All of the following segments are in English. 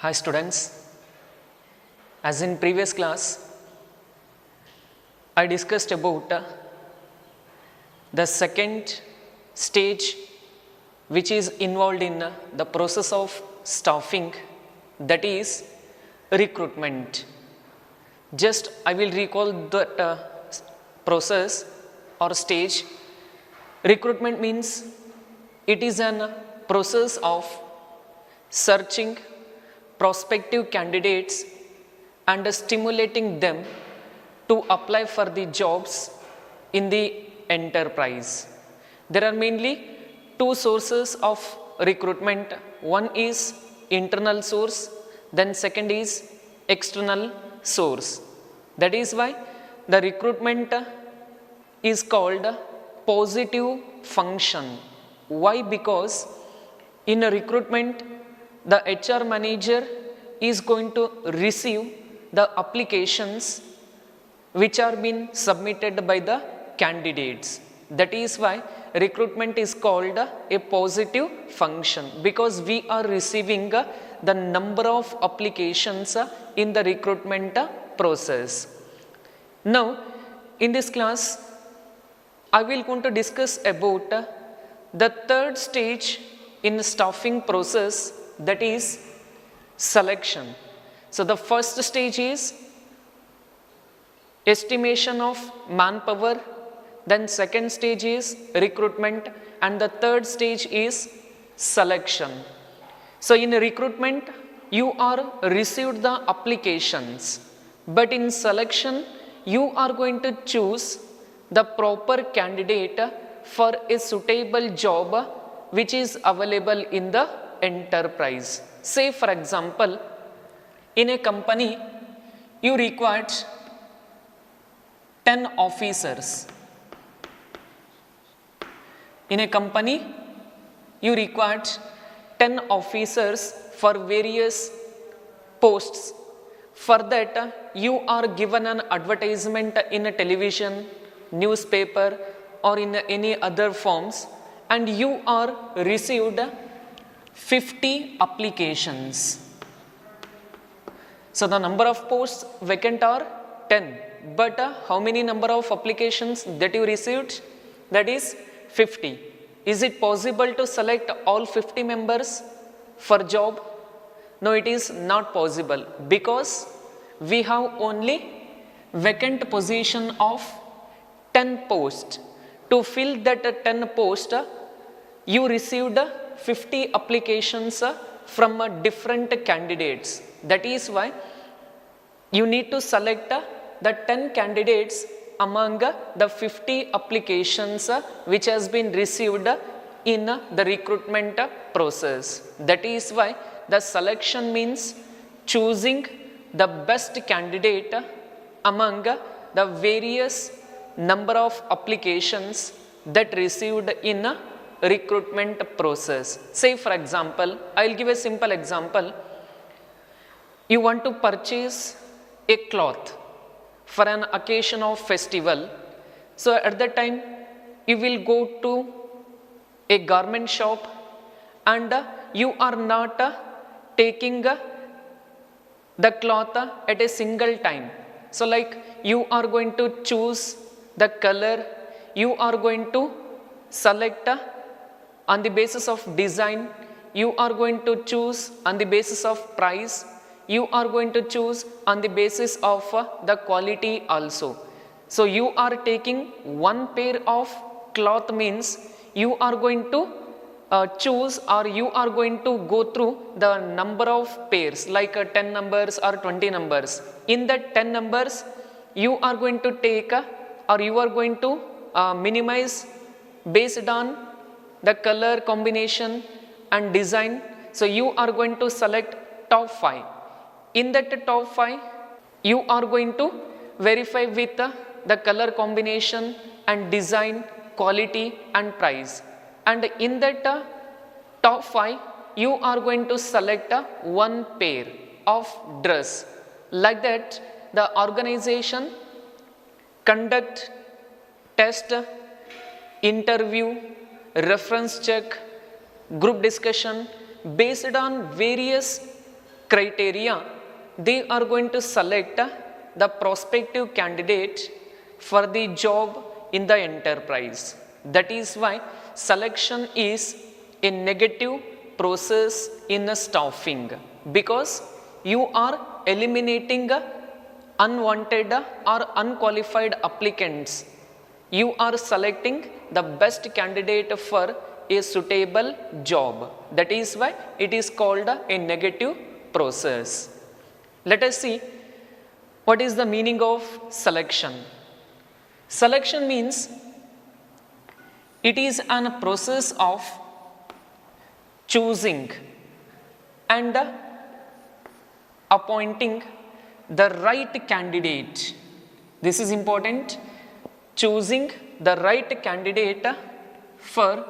Hi students, as in previous class, I discussed about the second stage which is involved in the process of staffing, that is recruitment. Just I will recall that process or stage. Recruitment means it is an process of searching prospective candidates and stimulating them to apply for the jobs in the enterprise. There are mainly two sources of recruitment. One is internal source, then second is external source. That is why the recruitment is called positive function. Why? Because in a recruitment, the HR manager is going to receive the applications which are being submitted by the candidates. That is why recruitment is called a positive function, because we are receiving the number of applications in the recruitment process. Now, in this class, I will going to discuss about the third stage in staffing process, that is selection. So the first stage is estimation of manpower, then second stage is recruitment, and the third stage is selection. So in recruitment, you are received the applications, but in selection, you are going to choose the proper candidate for a suitable job which is available in the enterprise. Say for example, in a company, you required 10 officers. In a company, you required 10 officers for various posts. For that, you are given an advertisement in a television, newspaper, or in any other forms, and you are received 50 applications. So the number of posts vacant are 10, but how many number of applications that you received? That is 50. Is it possible to select all 50 members for job? No, it is not possible, because we have only vacant position of 10 posts. To fill that 10 post, you received 50 applications from different candidates. That is why you need to select the 10 candidates among the 50 applications which has been received in the recruitment process. That is why the selection means choosing the best candidate among the various number of applications that received in a recruitment process. Say for example, I will give a simple example. You want to purchase a cloth for an occasion of festival. So at that time, you will go to a garment shop and you are not taking the cloth at a single time. So like you are going to choose the color, you are going to select on the basis of design, you are going to choose on the basis of price, you are going to choose on the basis of the quality also. So you are taking one pair of cloth means you are going to choose, or you are going to go through the number of pairs like 10 numbers or 20 numbers. In that 10 numbers, you are going to take or you are going to minimize based on the color combination and design. So you are going to select top 5. In that top 5, you are going to verify with the color combination and design, quality and price. And in that top 5, you are going to select one pair of dress. Like that, the organization conduct test, interview, reference check, group discussion based on various criteria, they are going to select the prospective candidate for the job in the enterprise. That is why selection is a negative process in staffing, because you are eliminating unwanted or unqualified applicants. You are selecting the best candidate for a suitable job. That is why it is called a negative process. Let us see what is the meaning of selection. Selection means it is a process of choosing and appointing the right candidate. This is important. Choosing the right candidate for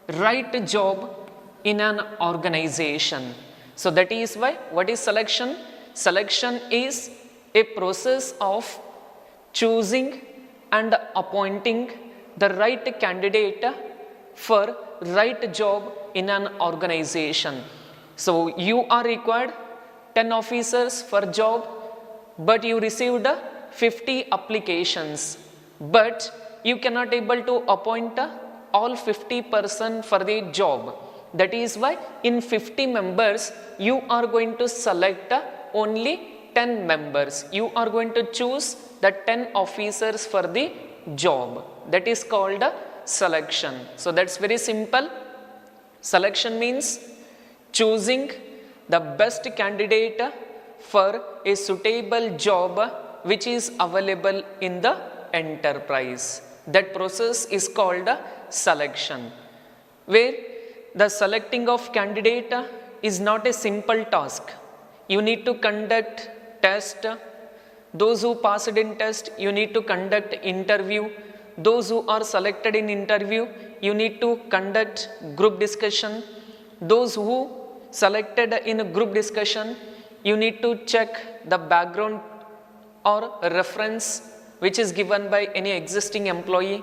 right job in an organization. So that is why, what is selection? Selection is a process of choosing and appointing the right candidate for right job in an organization. So you are required 10 officers for job, but you received 50 applications, but you cannot able to appoint all 50% for the job. That is why in 50 members you are going to select only 10 members. You are going to choose the 10 officers for the job. That is called selection. So that's very simple. Selection means choosing the best candidate for a suitable job which is available in the enterprise. That process is called selection, where the selecting of candidate is not a simple task. You need to conduct test. Those who passed in test, you need to conduct interview. Those who are selected in interview, you need to conduct group discussion. Those who selected in a group discussion, you need to check the background or reference which is given by any existing employee.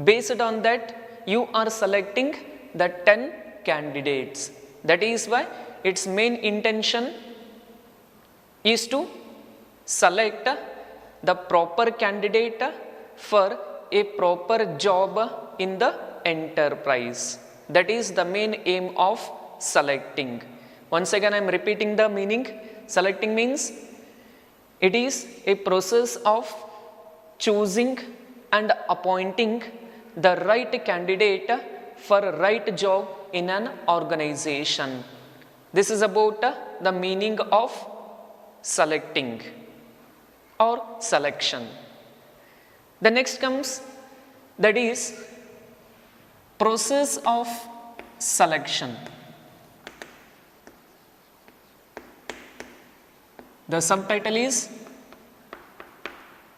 Based on that, you are selecting the 10 candidates. That is why its main intention is to select the proper candidate for a proper job in the enterprise. That is the main aim of selecting. Once again, I am repeating the meaning. Selecting means it is a process of choosing and appointing the right candidate for right job in an organization. This is about the meaning of selecting or selection. The next comes, that is process of selection. The subtitle is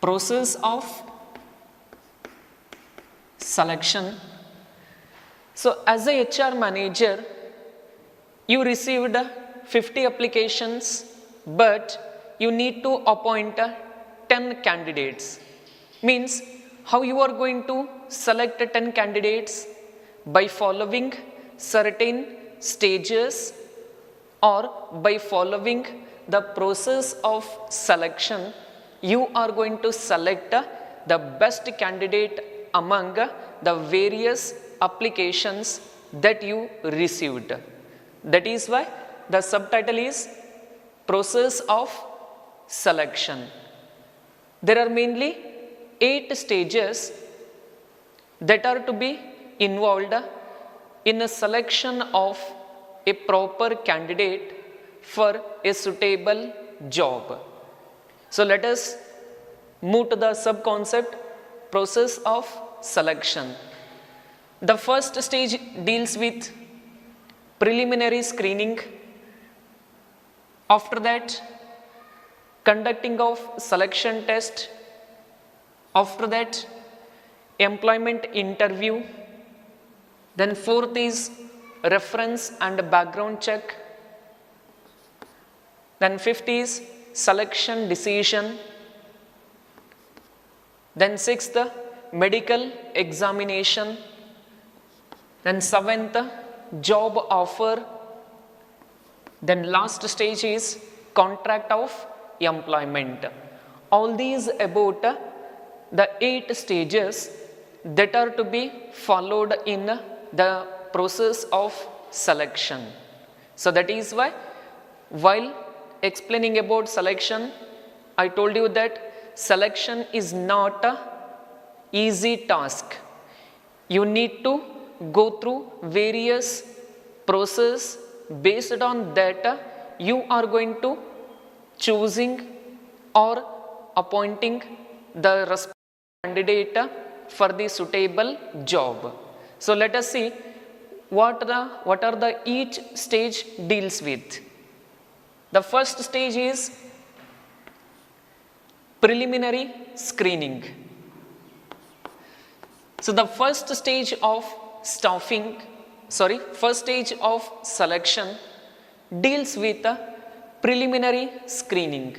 process of selection. So as a HR manager, you received 50 applications, but you need to appoint 10 candidates. Means how you are going to select 10 candidates? By following certain stages or by following the process of selection. You are going to select the best candidate among the various applications that you received. That is why the subtitle is process of selection. There are mainly 8 stages that are to be involved in a selection of a proper candidate for a suitable job. So let us move to the sub-concept process of selection. The first stage deals with preliminary screening. After that, conducting of selection test. After that, employment interview. Then fourth is reference and background check. Then fifth is selection decision. Then sixth, medical examination. Then seventh, job offer. Then last stage is contract of employment. All these about the 8 stages that are to be followed in the process of selection. So that is why while explaining about selection, I told you that selection is not a easy task. You need to go through various process. Based on that you are going to choosing or appointing the candidate for the suitable job. So let us see what are the each stage deals with. The first stage is preliminary screening. So the first stage of first stage of selection deals with a preliminary screening.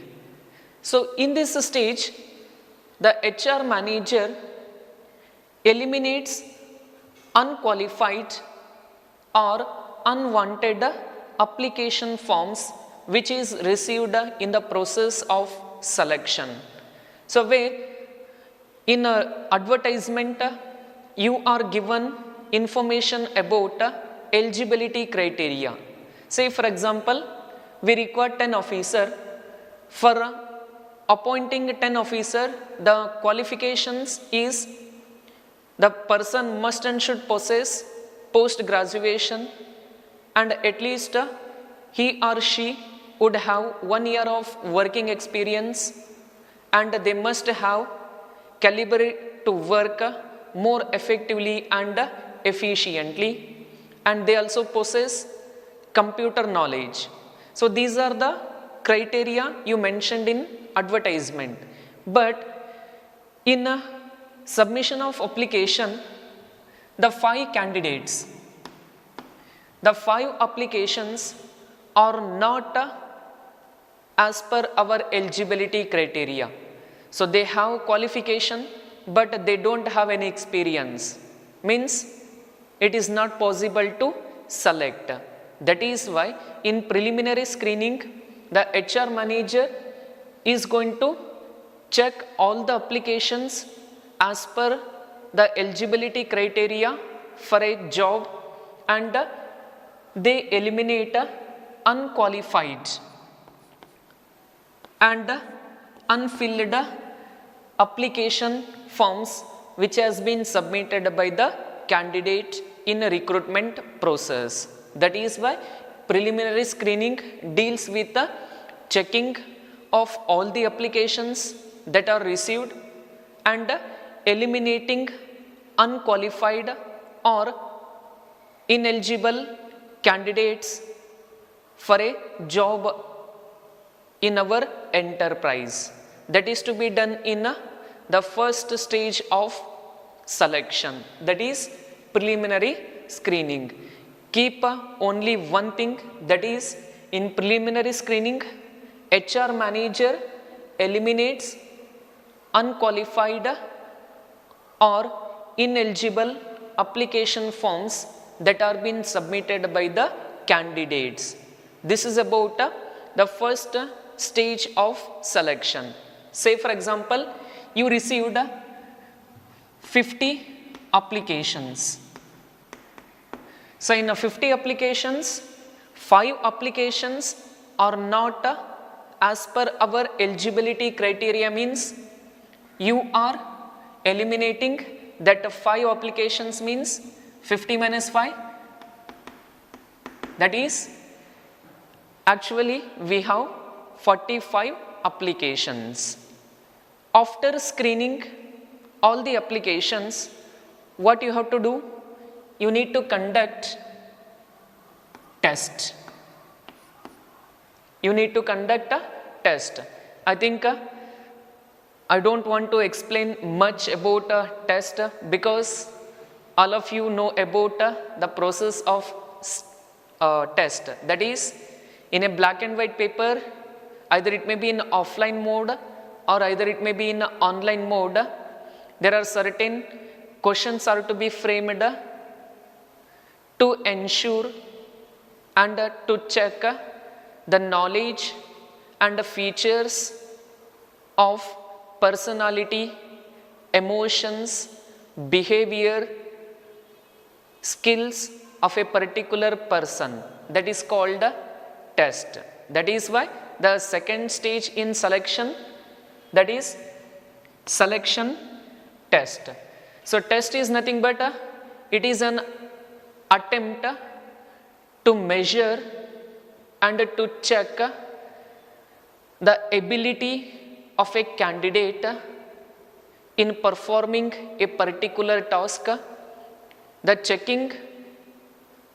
So in this stage, the HR manager eliminates unqualified or unwanted application forms which is received in the process of selection. So where in a advertisement you are given information about eligibility criteria. Say for example, we require 10 officer. For appointing 10 officer, the qualifications is the person must and should possess post graduation and at least he or she would have 1 year of working experience and they must have caliber to work more effectively and efficiently, and they also possess computer knowledge. So these are the criteria you mentioned in advertisement. But in a submission of application, the 5 candidates, the 5 applications are not as per our eligibility criteria. So they have qualification but they don't have any experience, means it is not possible to select. That is why in preliminary screening, the HR manager is going to check all the applications as per the eligibility criteria for a job and they eliminate unqualified and unfilled application forms which has been submitted by the candidate in a recruitment process. That is why preliminary screening deals with the checking of all the applications that are received and eliminating unqualified or ineligible candidates for a job in our enterprise. That is to be done in the first stage of selection, that is preliminary screening. Keep only one thing, that is in preliminary screening, HR manager eliminates unqualified or ineligible application forms that are being submitted by the candidates. This is about the first stage of selection. Say for example, you received 50 applications. So in 50 applications, 5 applications are not as per our eligibility criteria, means you are eliminating that 5 applications, means 50 minus 5, that is actually we have 45 applications. After screening all the applications, what you have to do? You need to conduct test. You need to conduct a test. I think I don't want to explain much about a test because all of you know about the process of test. That is, in a black and white paper, either it may be in offline mode or either it may be in online mode. There are certain questions are to be framed to ensure and to check the knowledge and the features of personality, emotions, behavior, skills of a particular person. That is called a test. That is why the second stage in selection, that is selection test. So test is nothing but it is an attempt to measure and to check the ability of a candidate in performing a particular task. The checking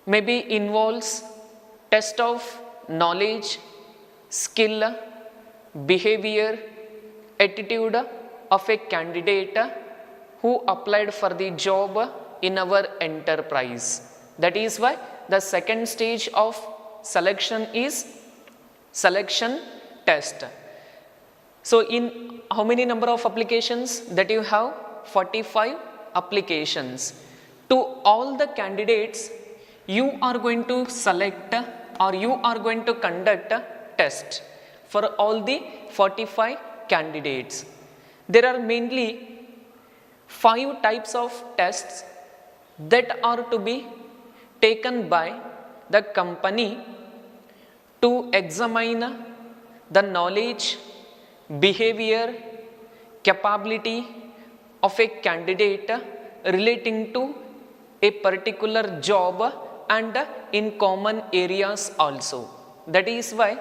maybe involves test of knowledge, skill, behavior, attitude of a candidate who applied for the job in our enterprise. That is why the second stage of selection is selection test. So in how many number of applications that you have? 45 applications. To all the candidates, you are going to select or you are going to conduct a test for all the 45 candidates. There are mainly 5 types of tests that are to be taken by the company to examine the knowledge, behavior, capability of a candidate relating to a particular job and in common areas also. That is why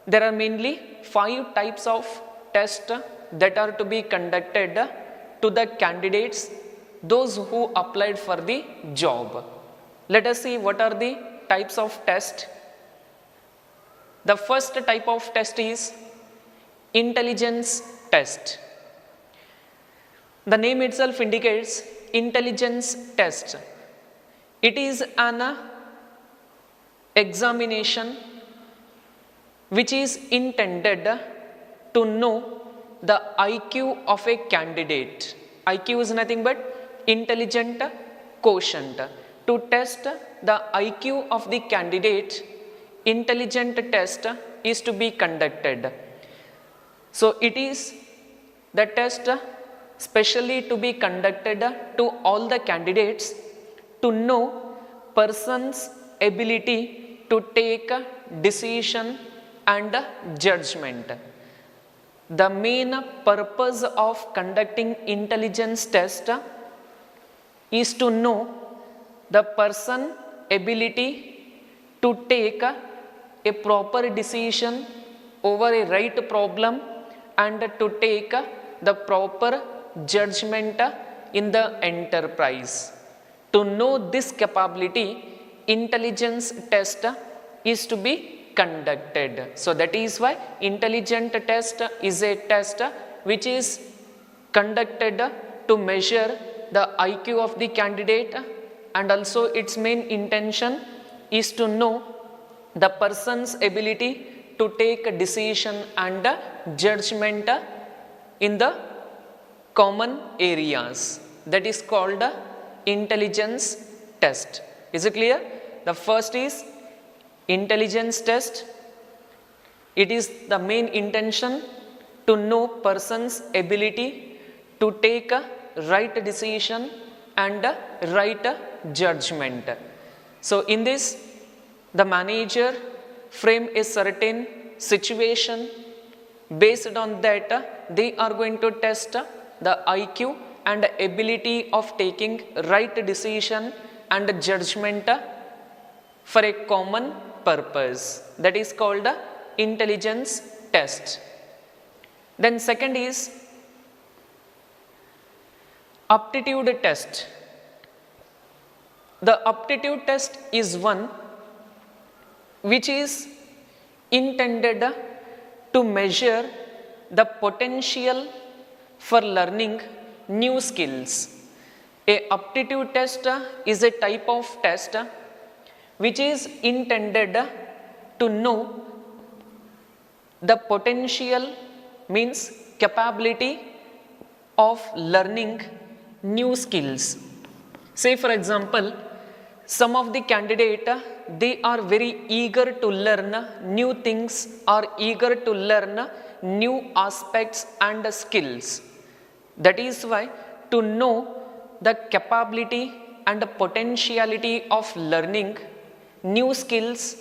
there are mainly 5 types of tests that are to be conducted to the candidates, those who applied for the job. Let us see what are the types of tests. The first type of test is intelligence test. The name itself indicates intelligence test. It is an examination which is intended to know the IQ of a candidate. IQ is nothing but intelligent quotient. To test the IQ of the candidate, intelligent test is to be conducted. So it is the test specially to be conducted to all the candidates to know person's ability to take decision and judgment. The main purpose of conducting intelligence test is to know the person ability to take a proper decision over a right problem and to take the proper judgment in the enterprise. To know this capability, intelligence test is to be conducted. So that is why intelligent test is a test which is conducted to measure the IQ of the candidate, and also its main intention is to know the person's ability to take a decision and judgment in the common areas. That is called intelligence test. Is it clear? The first is intelligence test. It is the main intention to know person's ability to take a right decision and a right judgment. So in this, the manager frame a certain situation. Based on that, they are going to test the IQ and ability of taking right decision and judgment for a common purpose. That is called intelligence test. Then second is aptitude test. The aptitude test is one which is intended to measure the potential for learning new skills. A aptitude test is a type of test which is intended to know the potential, means capability of learning new skills. Say for example, some of the candidate, they are very eager to learn new things or eager to learn new aspects and skills. That is why to know the capability and potentiality of learning new skills,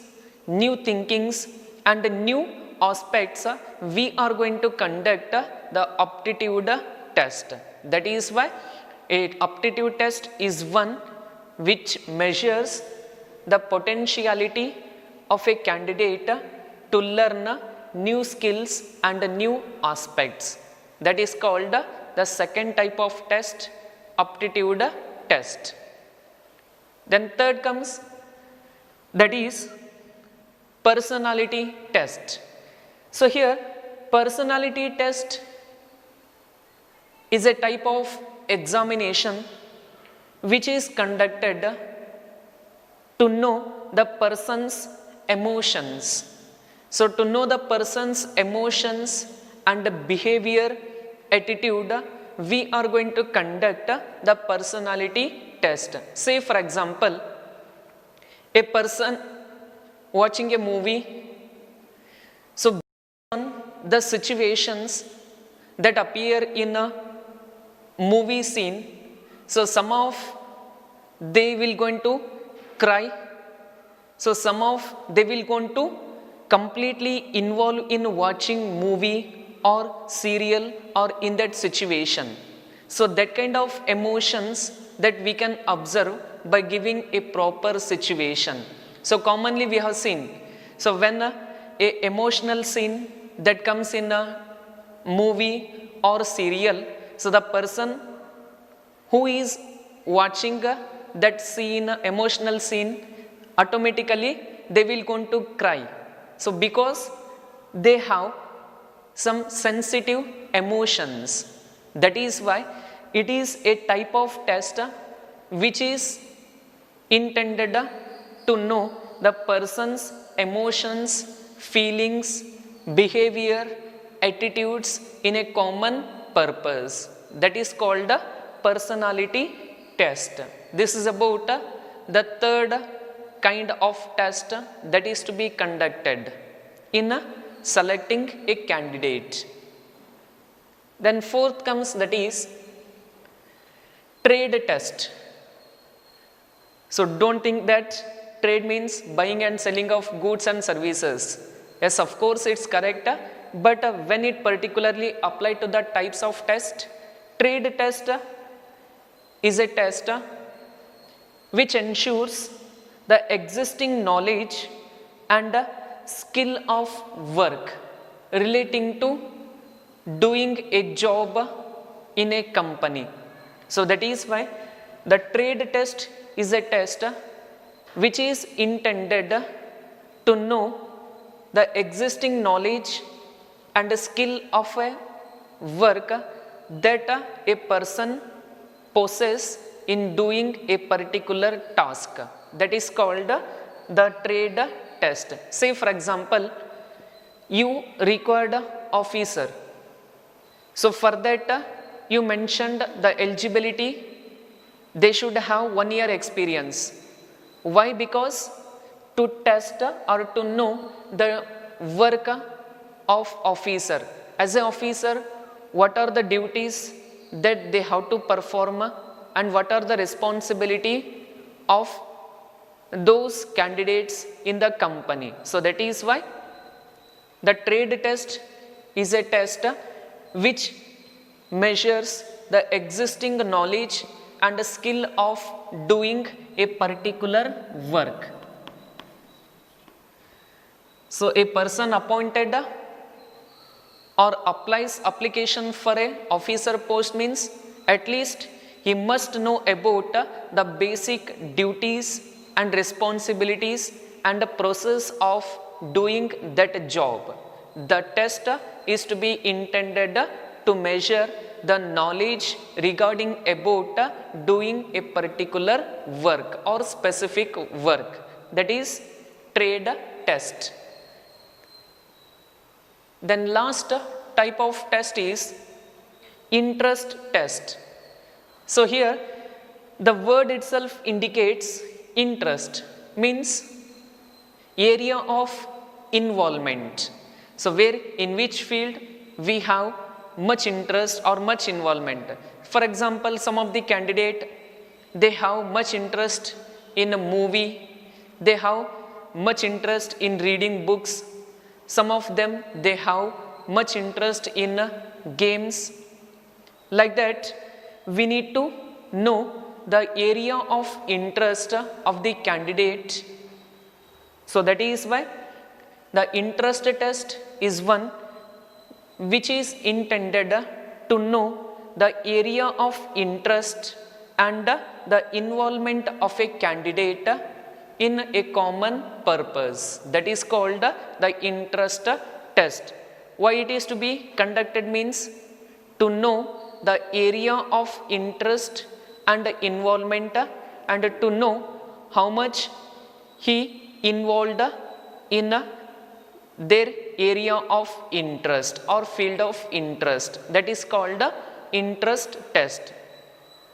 new thinkings and new aspects, we are going to conduct the aptitude test. That is why a aptitude test is one which measures the potentiality of a candidate to learn new skills and new aspects. That is called the second type of test, aptitude test. Then third comes, that is personality test. So here personality test is a type of examination which is conducted to know the person's emotions. So to know the person's emotions and behavior, attitude, we are going to conduct the personality test. Say for example, a person watching a movie, so based on the situations that appear in a movie scene, so some of they will going to cry, so some of they will going to completely involve in watching movie or serial or in that situation. So that kind of emotions that we can observe by giving a proper situation. So commonly we have seen, so when a emotional scene that comes in a movie or serial, so the person who is watching that scene, emotional scene, automatically they will going to cry. So because they have some sensitive emotions, that is why it is a type of test which is intended to know the person's emotions, feelings, behavior, attitudes in a common purpose. That is called a personality test. This is about the third kind of test that is to be conducted in selecting a candidate. Then fourth comes, that is trade test. So don't think that trade means buying and selling of goods and services. Yes, of course it's correct, but when it particularly applied to the types of test, trade test is a test which ensures the existing knowledge and skill of work relating to doing a job in a company. So that is why the trade test is a test which is intended to know the existing knowledge and skill of a work that a person possesses in doing a particular task. That is called the trade test. Say for example, you required officer. So for that you mentioned the eligibility, they should have 1 year experience. Why? Because to test or to know the work of officer. As an officer, what are the duties that they have to perform and what are the responsibility of those candidates in the company. So that is why the trade test is a test which measures the existing knowledge and skill of doing a particular work. So a person appointed or applies application for a officer post means at least he must know about the basic duties and responsibilities and the process of doing that job. The test is to be intended to measure the knowledge regarding about doing a particular work or specific work. That is trade test. Then last type of test is interest test. So here the word itself indicates interest, means area of involvement. So where, in which field we have much interest or much involvement. For example, some of the candidate, they have much interest in a movie, they have much interest in reading books, some of them they have much interest in games. Like that, we need to know the area of interest of the candidate. So that is why the interest test is one which is intended to know the area of interest and the involvement of a candidate in a common purpose. That is called the interest test. Why it is to be conducted means to know the area of interest and involvement and to know how much he involved in their area of interest or field of interest. That is called interest test.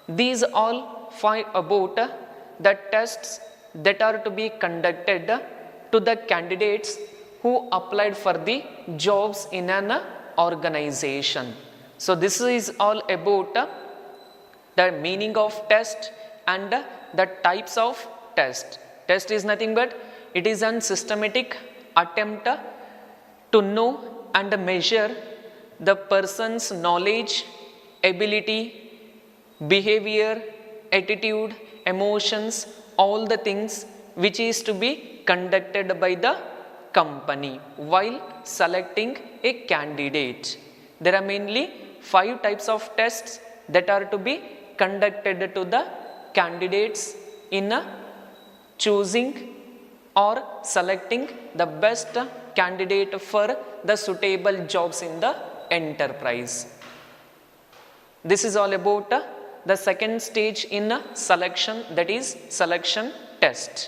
These all find about the tests that are to be conducted to the candidates who applied for the jobs in an organization. So this is all about the meaning of test and the types of test. Test is nothing but it is a systematic attempt to know and measure the person's knowledge, ability, behavior, attitude, emotions, all the things which is to be conducted by the company while selecting a candidate. There are mainly 5 types of tests that are to be conducted to the candidates in choosing or selecting the best candidate for the suitable jobs in the enterprise. This is all about the second stage in selection, that is selection test.